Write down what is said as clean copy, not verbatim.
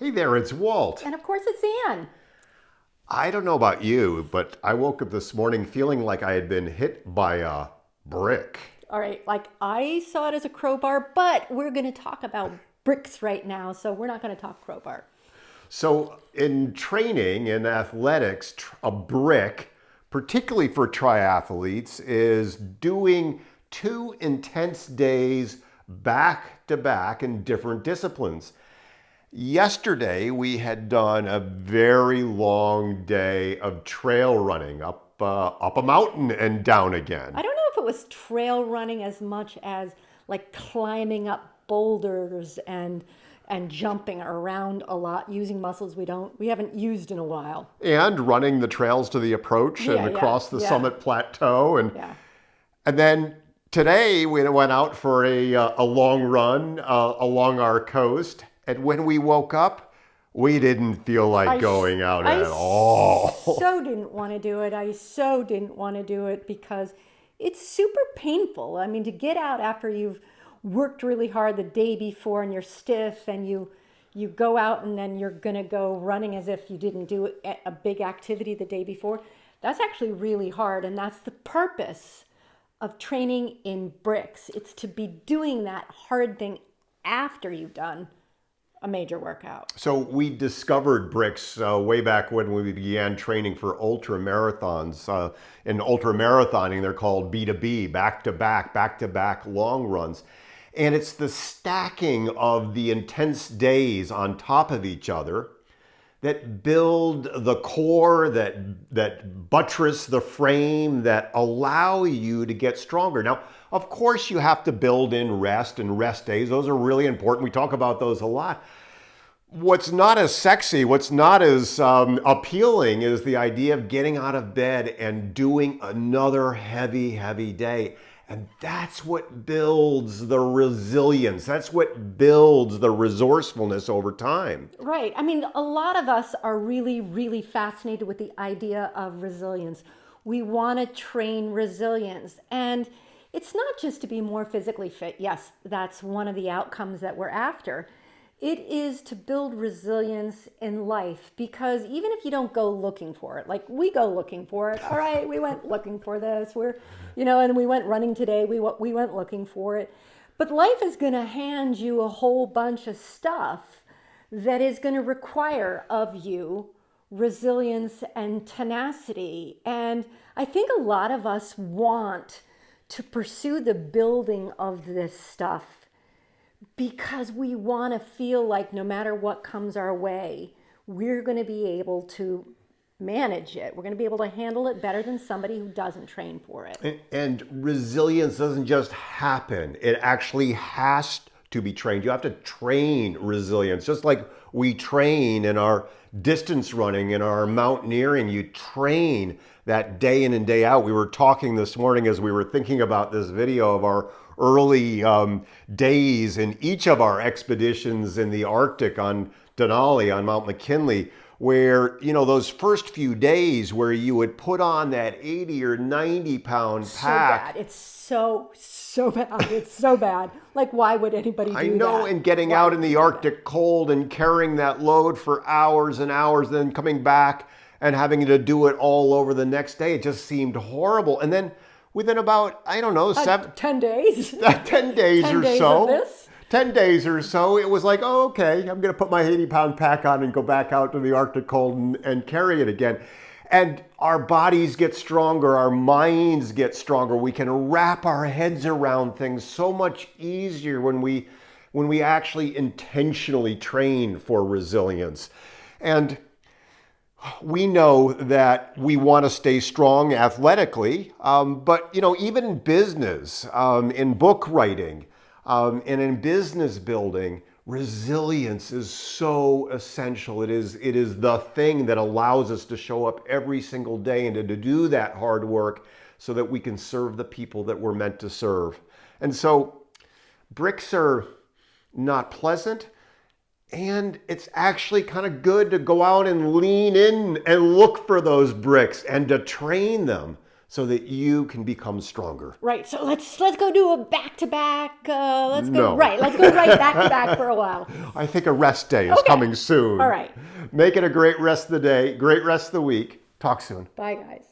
Hey there, it's Walt. And of course, it's Anne. I don't know about you, but I woke up this morning feeling like I had been hit by a brick. All right, like I saw it as a crowbar, but we're going to talk about bricks right now, so we're not going to talk crowbar. So, in training in athletics, a brick, particularly for triathletes, is doing 2 intense days back to back in different disciplines. Yesterday, we had done a very long day of trail running up a mountain and down again. I don't know if it was trail running as much as like climbing up boulders and jumping around a lot using muscles we haven't used in a while. And running the trails to the approach and Yeah, yeah, across the yeah, summit plateau. yeah. And then today we went out for a long run along our coast. And when we woke up, we didn't feel like going out I at all. so didn't want to do it. I so didn't want to do it because it's super painful. I mean, to get out after you've worked really hard the day before and you're stiff and you go out and then you're going to go running as if you didn't do a big activity the day before. That's actually really hard, and that's the purpose of training in bricks. It's to be doing that hard thing after you've done a major workout. So we discovered bricks way back when we began training for ultra marathons. In ultra marathoning, they're called B2B, back to back long runs. And it's the stacking of the intense days on top of each other that build the core, that buttress the frame, that allow you to get stronger. Now, of course, you have to build in rest and rest days. Those are really important. We talk about those a lot. What's not as sexy, what's not as appealing is the idea of getting out of bed and doing another heavy day. And that's what builds the resilience. That's what builds the resourcefulness over time. Right. I mean, a lot of us are really, really fascinated with the idea of resilience. We want to train resilience. And it's not just to be more physically fit. Yes, that's one of the outcomes that we're after. It is to build resilience in life, because even if you don't go looking for it, like we go looking for it, all right, we went looking for this, and we went running today, we went looking for it. But life is going to hand you a whole bunch of stuff that is going to require of you resilience and tenacity. And I think a lot of us want to pursue the building of this stuff because we want to feel like no matter what comes our way, we're going to be able to manage it. We're going to be able to handle it better than somebody who doesn't train for it. And resilience doesn't just happen. It actually has to be trained. You have to train resilience, just like we train in our distance running, in our mountaineering. You train that day in and day out. We were talking this morning as we were thinking about this video of our early days in each of our expeditions in the Arctic, on Denali, on Mount McKinley, where, those first few days where you would put on that 80 or 90 pound pack. So bad. It's so bad. It's so bad. Like, why would anybody do that? I know, and getting out in the Arctic cold and carrying that load for hours and hours, then coming back and having to do it all over the next day. It just seemed horrible. And then within about, 10 days. 10 days 10 or days so. of this? 10 days or so, it was like, oh, okay, I'm going to put my 80-pound pack on and go back out to the Arctic cold and carry it again. And our bodies get stronger, our minds get stronger. We can wrap our heads around things so much easier when we actually intentionally train for resilience. And we know that we want to stay strong athletically, but even in business, in book writing, and in business building, resilience is so essential. It is the thing that allows us to show up every single day and to do that hard work so that we can serve the people that we're meant to serve. And so bricks are not pleasant, and it's actually kind of good to go out and lean in and look for those bricks and to train them so that you can become stronger. Right. So let's go do a back-to-back. Let's go No. right. Let's go right back-to-back for a while. I think a rest day is coming soon. All right. Make it a great rest of the day, great rest of the week. Talk soon. Bye, guys.